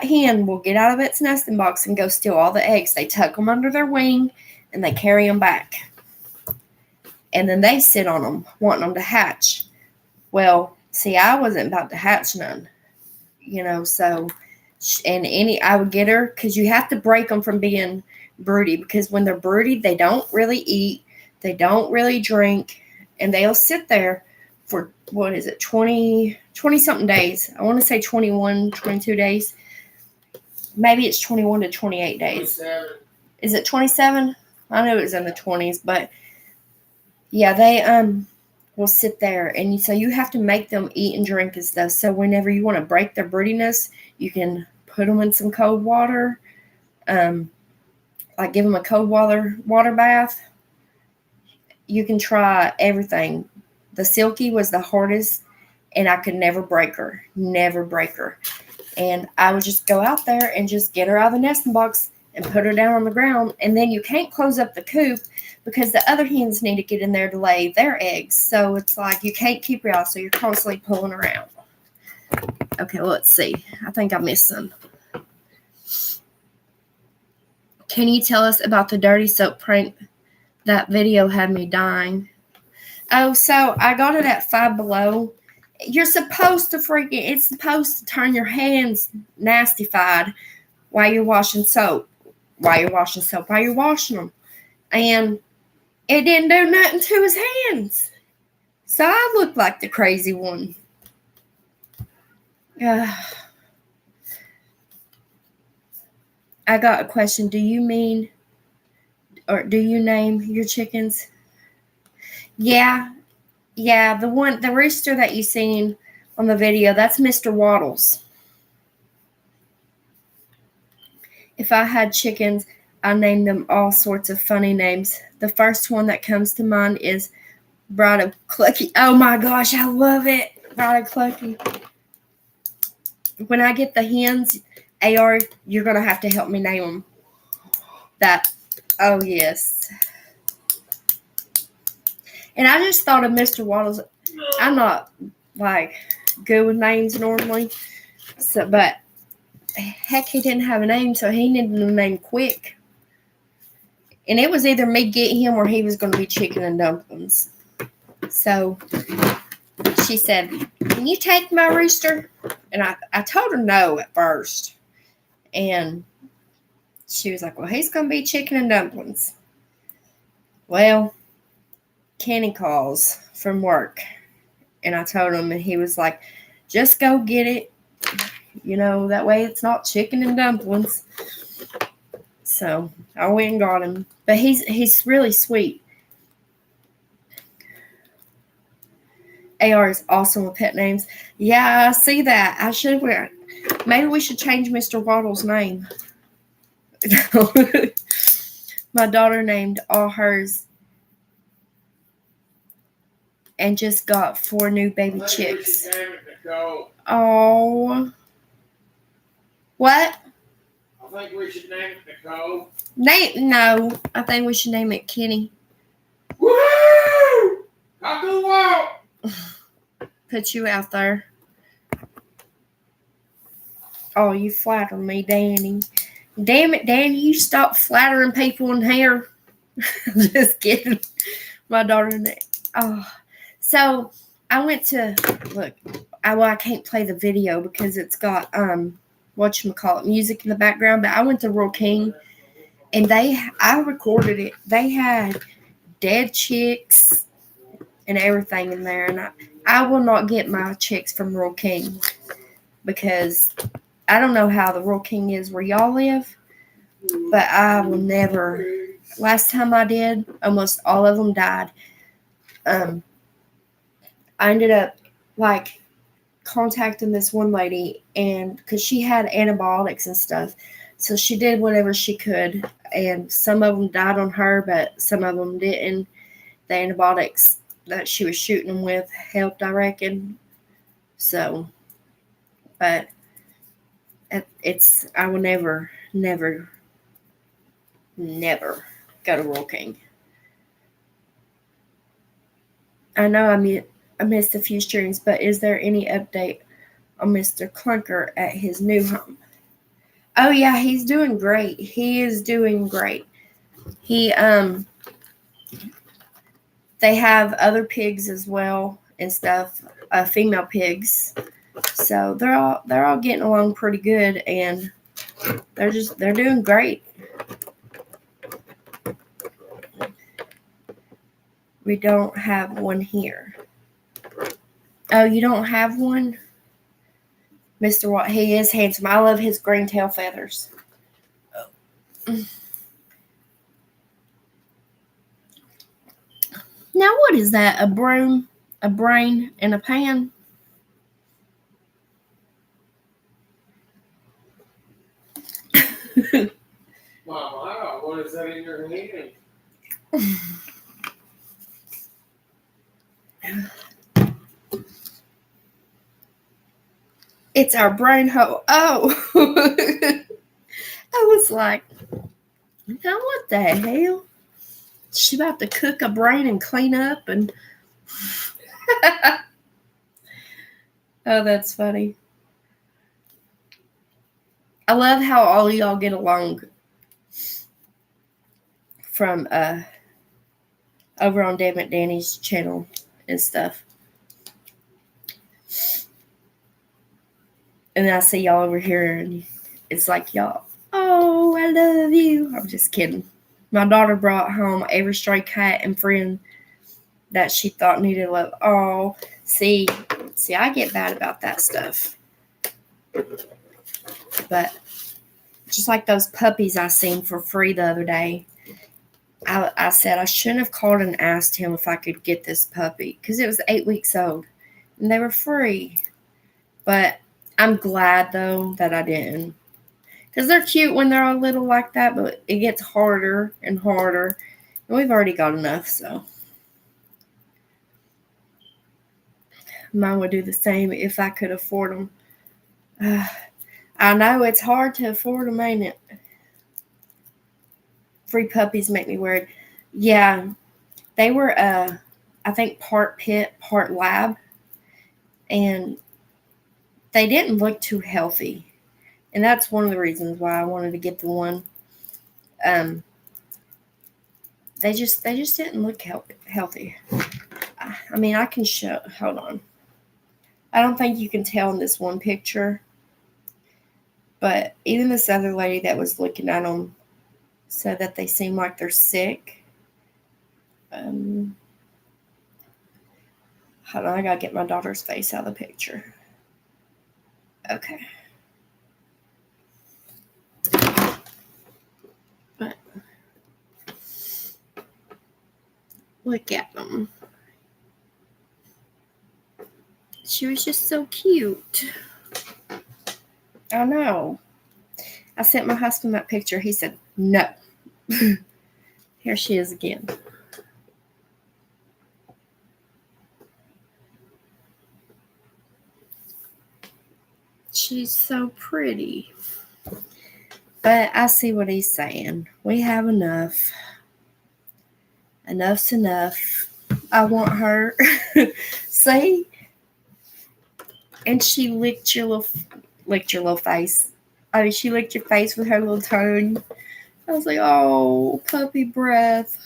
hen will get out of its nesting box and go steal all the eggs. They tuck them under their wing and they carry them back. And then they sit on them, wanting them to hatch. Well, see, I wasn't about to hatch none, so, and I would get her, because you have to break them from being broody, because when they're broody, they don't really eat, they don't really drink, and they'll sit there for, 20-something days. I want to say 21, 22 days. Maybe it's 21 to 28 days. 27. Is it 27? I know it was in the 20s, but yeah, they will sit there, and so you have to make them eat and drink and stuff. So whenever you want to break their broodiness, you can put them in some cold water, like give them a cold water bath. You can try everything. The silky was the hardest, and I could never break her. And I would just go out there and just get her out of the nesting box and put her down on the ground. And then you can't close up the coop because the other hens need to get in there to lay their eggs. So it's like you can't keep her out, so you're constantly pulling her out. Okay, well, let's see. I think I missed some. Can you tell us about the dirty soap prank? That video had me dying. Oh, so I got it at Five Below. You're supposed to it's supposed to turn your hands nastified while you're washing them. And it didn't do nothing to his hands. So I looked like the crazy one. I got a question. Do you name your chickens? Yeah, the rooster that you seen on the video, that's Mr. Waddles. If I had chickens, I named them all sorts of funny names. The first one that comes to mind is Bride of Clucky. Oh my gosh, I love it. Bride of Clucky. When I get the hens, AR, you're going to have to help me name them. Oh yes. And I just thought of Mr. Waddles. I'm not like good with names normally. But heck, he didn't have a name, so he needed a name quick. And it was either me getting him or he was going to be chicken and dumplings. So she said, "Can you take my rooster?" And I told her no at first. And she was like, "Well, he's going to be chicken and dumplings." Well, Kenny calls from work. And I told him, and he was like, "Just go get it. That way it's not chicken and dumplings." So I went and got him. But he's really sweet. AR is awesome with pet names. Yeah, I see that. Maybe we should change Mr. Waddle's name. My daughter named all hers and just got 4 new baby chicks. Oh. What? I think we should name it Nicole. No, I think we should name it Kenny. Woo! Cock-a-walk! put you out there. Oh, you flatter me, Danny. Damn it, Danny, you stop flattering people in here. Just kidding. My daughter. Oh, so I went to look. I can't play the video because it's got whatchamacallit music in the background. But I went to Rural King, and I recorded it. They had dead chicks and everything in there, and I will not get my chicks from Rural King because I don't know how the Rural King is where y'all live, but I will never. Last time I did, almost all of them died. I ended up like contacting this one lady, and because she had antibiotics and stuff, so she did whatever she could, and some of them died on her, but some of them didn't. The antibiotics that she was shooting them with helped, I reckon. So, but I will never go to Rural King. I know I missed a few streams, but is there any update on Mr. Clunker at his new home? Oh yeah, he's doing great. He is doing great. He they have other pigs as well and stuff, female pigs. So they're all getting along pretty good, and they're doing great. We don't have one here. Oh, you don't have one? Mr. Watt, he is handsome. I love his green tail feathers. Now, what is that? A broom, a brain, and a pan? Mama, what is that in your hand? It's our brain hole. Oh. I was like, now what the hell? She about to cook a brain and clean up and oh, that's funny. I love how all of y'all get along from over on Damn It Danny's channel and stuff. And then I see y'all over here and it's like y'all, oh, I love you. I'm just kidding. My daughter brought home every stray cat and friend that she thought needed love. Oh, see, I get bad about that stuff. But just like those puppies I seen for free the other day, I said I shouldn't have called and asked him if I could get this puppy because it was 8 weeks old and they were free. But I'm glad though that I didn't. Because they're cute when they're all little like that, but it gets harder and harder. And we've already got enough, so. Mine would do the same if I could afford them. I know it's hard to afford them, ain't it? Free puppies make me weird. Yeah, they were, I think, part pit, part lab. And they didn't look too healthy. And that's one of the reasons why I wanted to get the one. They just didn't look healthy. I mean, I can show. Hold on. I don't think you can tell in this one picture, but even this other lady that was looking at them said that they seem like they're sick. Hold on, I gotta get my daughter's face out of the picture. Okay. But look at them. She was just so cute. I know. I sent my husband that picture. He said, no. Here she is again. She's so pretty. But I see what he's saying. We have enough. Enough's enough. I want her. See? And she licked your little face. I mean, she licked your face with her little tongue. I was like, oh, puppy breath.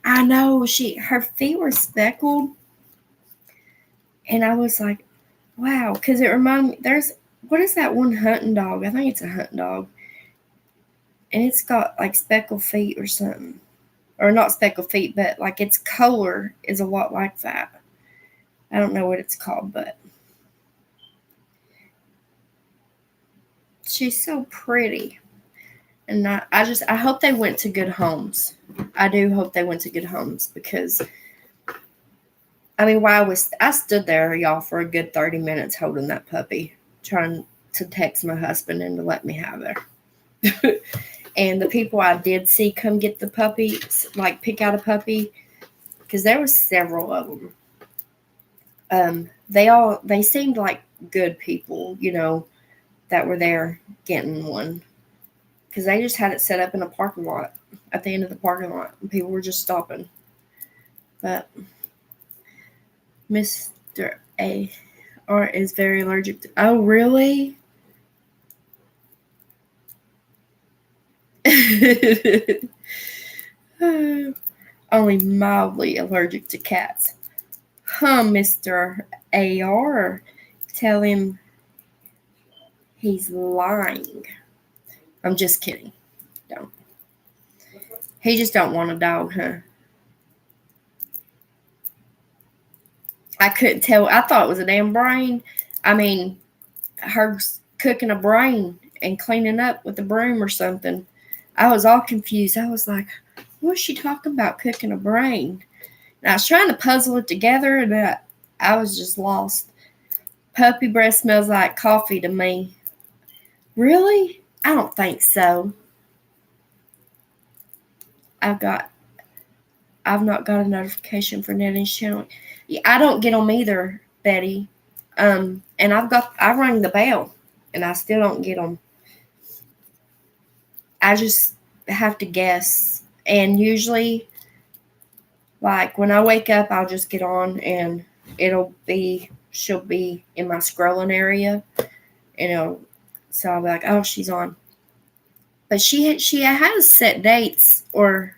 I know, her feet were speckled. And I was like, wow, because it reminded me, what is that one hunting dog? I think it's a hunting dog. And it's got like speckled feet or something. Or not speckled feet, but like its color is a lot like that. I don't know what it's called, but she's so pretty. And I hope they went to good homes. I do hope they went to good homes because, I mean, I stood there, y'all, for a good 30 minutes holding that puppy, trying to text my husband and to let me have her. And the people I did see come get the puppy, like pick out a puppy, because there was several of them. They seemed like good people, that were there getting one. Because they just had it set up in a parking lot, at the end of the parking lot, and people were just stopping. But Mr. A.R. is very allergic to... Oh, really? Only mildly allergic to cats. Huh, Mr. A.R. Tell him he's lying. I'm just kidding. Don't. He just don't want a dog, huh? I couldn't tell. I thought it was a damn brain. I mean, her cooking a brain and cleaning up with a broom or something. I was all confused. I was like, what's she talking about, cooking a brain? And I was trying to puzzle it together, and I was just lost. Puppy breath smells like coffee to me. Really? I don't think so. I've not got a notification for Nettie's channel. Yeah, I don't get them either, Betty. And I rang the bell, and I still don't get them. I just have to guess. And usually, like, when I wake up, I'll just get on, and she'll be in my scrolling area, so I'll be like, oh, she's on. But she has set dates or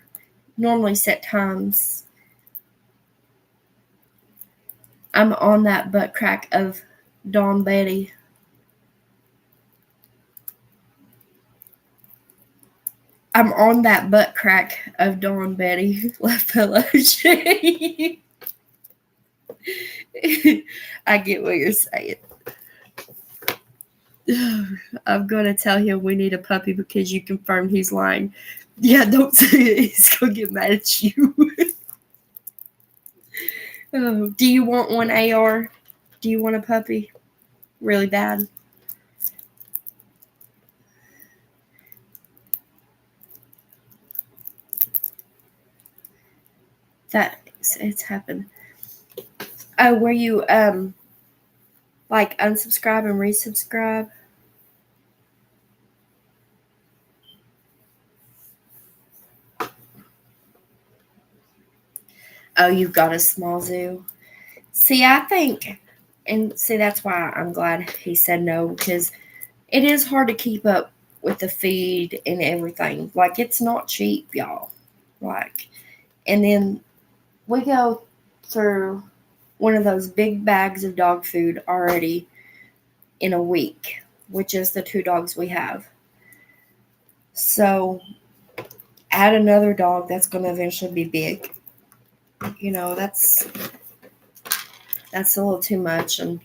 normally set times. I'm on that butt crack of Dawn Betty. I'm on that butt crack of Dawn Betty. Left pillow. I get what you're saying. I'm going to tell him we need a puppy because you confirmed he's lying. Yeah, don't say it. He's going to get mad at you. Oh, do you want one, AR? Do you want a puppy? Really bad? It's happened. Oh, were you like unsubscribe and resubscribe? Oh, you've got a small zoo. See, that's why I'm glad he said no, because it is hard to keep up with the feed and everything. Like, it's not cheap, y'all. Like, and then we go through one of those big bags of dog food already in a week, which is the 2 dogs we have. So add another dog that's going to eventually be big. That's a little too much, and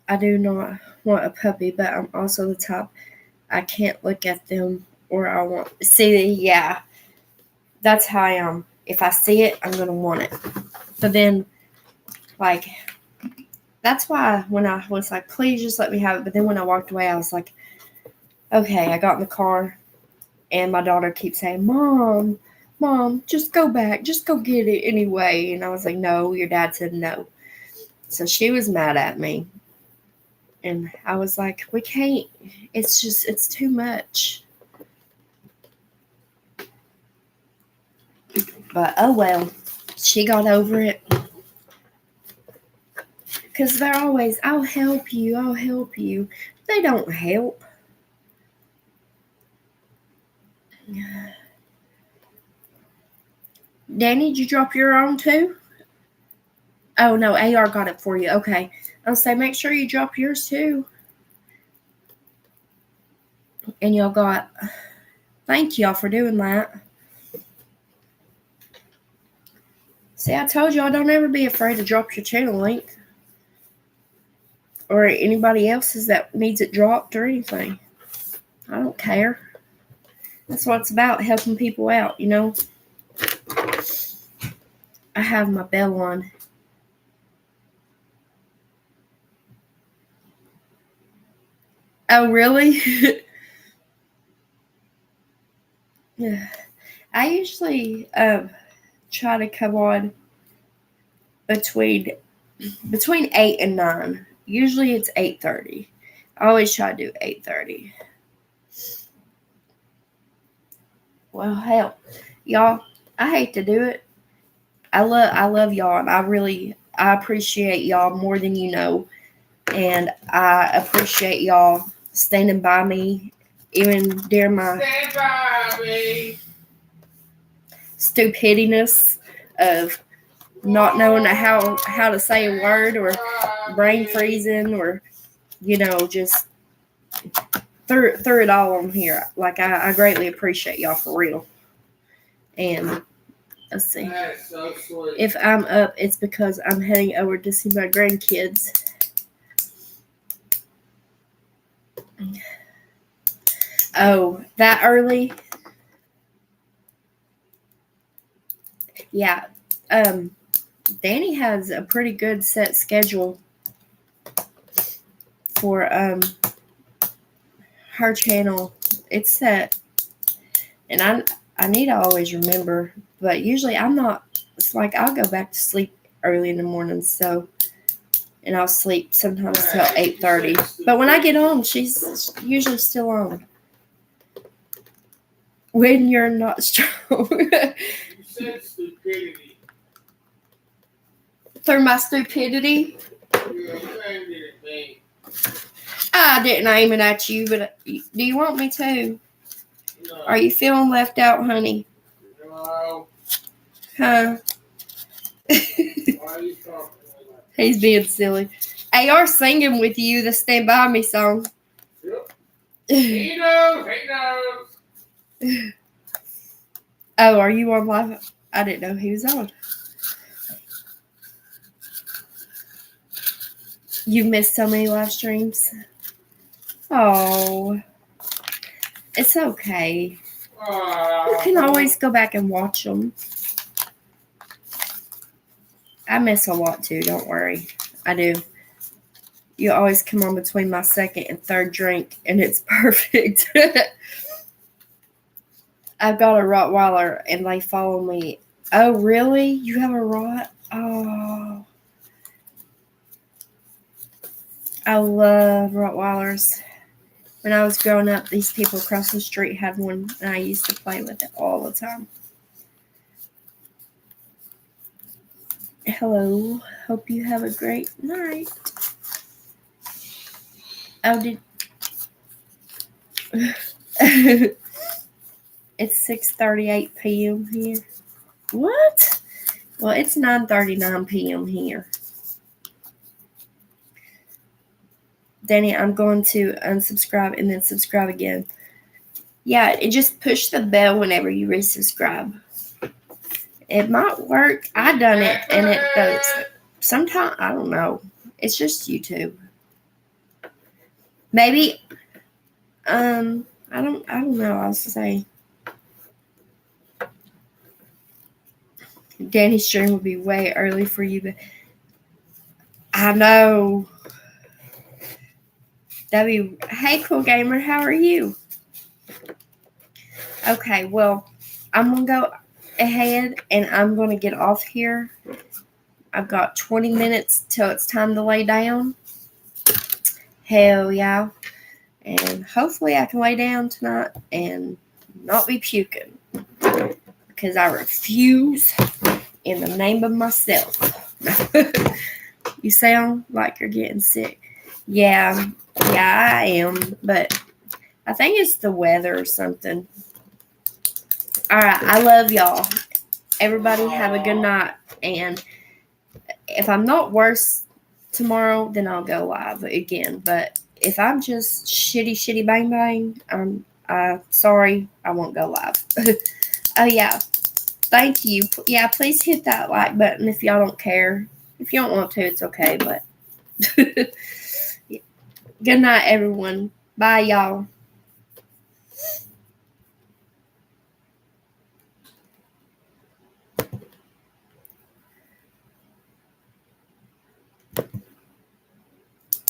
I do not want a puppy, but I'm also the type, I can't look at them or I want see. Yeah, that's how I am. If I see it, I'm gonna want it. But then, like, that's why when I was like, please just let me have it. But then when I walked away, I was like, okay. I got in the car, and my daughter keeps saying, Mom, just go back. Just go get it anyway. And I was like, no, your dad said no. So she was mad at me. And I was like, we can't. It's too much. But, oh well. She got over it. Because they're always, I'll help you, I'll help you. They don't help. Danny, did you drop your own too? Oh, no, AR got it for you. Okay. I'll say make sure you drop yours too. And y'all got, thank y'all for doing that. See, I told y'all, don't ever be afraid to drop your channel link. Or anybody else's that needs it dropped or anything. I don't care. That's what it's about, helping people out, you know. I have my bell on. Oh, really? Yeah. I usually try to come on between 8 and 9. Usually it's 8:30. I always try to do 8:30. Well, hell, y'all, I hate to do it. I love y'all, and I appreciate y'all more than you know, and I appreciate y'all standing by me, even during my Stand by me. stupidness of not knowing how to say a word or brain freezing or, you know, just through it all on here. Like, I greatly appreciate y'all for real. And let's see. That's so sweet. If I'm up, it's because I'm heading over to see my grandkids. Oh, that early? Yeah. Danny has a pretty good set schedule for her channel. It's set, and I need to always remember, but usually I'm not. It's like I'll go back to sleep early in the morning, so, and I'll sleep sometimes till 8:30. But when I get home, she's usually still on. When you're not strong. You said stupidity. Through my stupidity. You aimed it at me. I didn't aim it at you, but do you want me to? No. Are you feeling left out, honey? No. Huh? Why are you talking like He's being silly. AR singing with you the Stand By Me song. Yep. He knows. He knows. Oh, are you on live? I didn't know he was on. You've missed so many live streams. Oh, it's okay. You can always go back and watch them. I miss a lot too, don't worry. I do. You always come on between my second and third drink, and it's perfect. I've got a Rottweiler, and they follow me. Oh, really? You have a Rott? Oh. I love Rottweilers. When I was growing up, these people across the street had one, and I used to play with it all the time. Hello. Hope you have a great night. Oh, it's 6:38 p.m. here. What? Well, it's 9:39 p.m. here. Danny, I'm going to unsubscribe and then subscribe again. Yeah, it just push the bell whenever you resubscribe. It might work. I done it and it does. Sometimes I don't know. It's just YouTube. Maybe I don't know. I'll say Danny's stream would be way early for you, but I know. Hey, cool gamer, how are you? Okay, well, I'm gonna go ahead and I'm gonna get off here. I've got 20 minutes till it's time to lay down. Hell yeah. And hopefully I can lay down tonight and not be puking. Because I refuse in the name of myself. You sound like you're getting sick. Yeah, I am, but I think it's the weather or something. All right, I love y'all. Everybody have a good night, and if I'm not worse tomorrow, then I'll go live again. But if I'm just shitty bang bang, I'm sorry, I won't go live. Oh yeah, thank you. Yeah, please hit that like button if y'all don't care. If you don't want to, it's okay. But good night, everyone. Bye, y'all.